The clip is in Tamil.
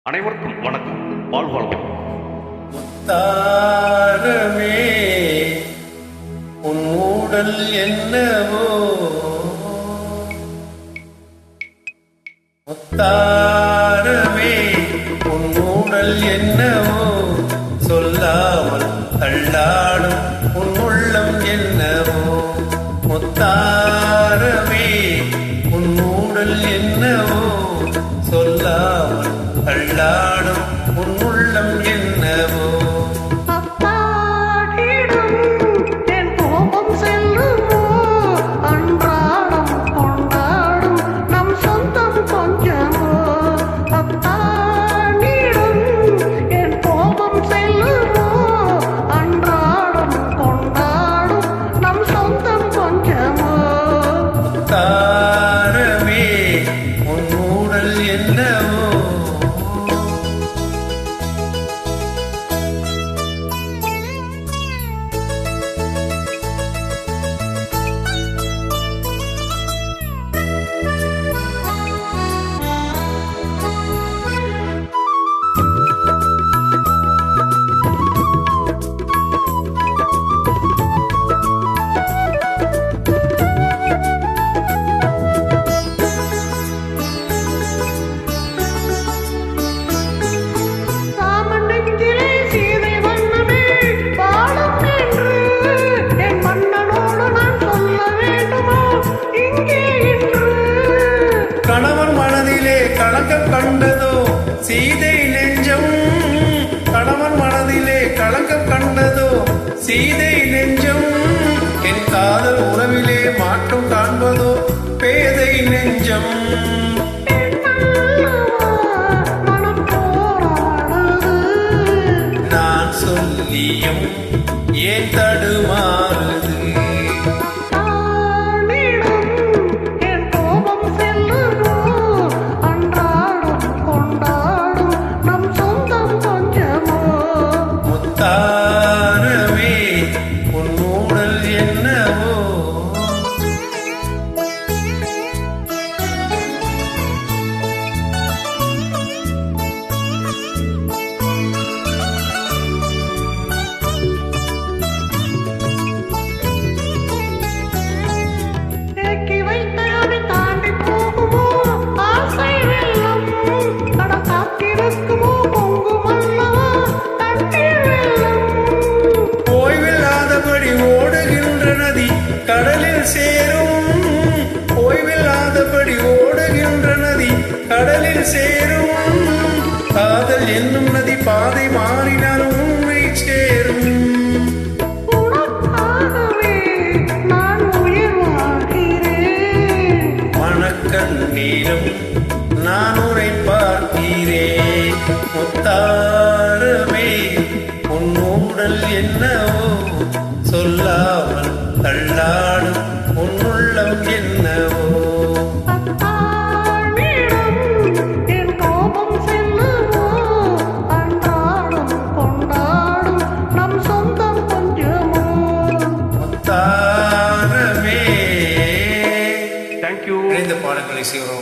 அனைவருக்கும் வணக்கம். வாழ்வாழ்வு. முத்தாரமே உன் ஊடல் என்னவோ, முத்தாரமே உன் ஊடல் என்னவோ, சொல்லாமல் தள்ளாடும் உன் உள்ளம் என்னவோ, முத்தாரமே உன் ஊடல் என்னவோ, சொல்லாமல் தள்ளாடும் உன் உள்ளம் என்னவோ. தாரமே உன் ஊடல் என்னவோ, கணவன் மனதிலே களங்கம் கண்டதோ சீதை நெஞ்சம், கணவன் மனதிலே களங்கம் கண்டதோ சீதை நெஞ்சம், என் காதல் உறவிலே மாற்றம் காண்பதோ பேதை நெஞ்சம். நான் சொல்லியும் ஏன் தடுமாறுது, தாரமே உன் ஊடல் என்னவோ. கடலில் சேரும் ஓய்வில்லாதபடி ஓடுகின்ற நதி கடலில் சேரும், காதல் என்னும் நதி பாதை மாறினாலும் உண்மை சேரும். மனக்கண்ணீரும் நான் உரை பார்க்கிறேன், முத்தாரமே உன் ஊடல் என்னவோ, சொல்லாமல் தள்ளாடும் உன் உள்ளம் என்னவோ. முத்தாரமே. தேங்க்யூ. இந்த பாடங்களை செய்வோம்.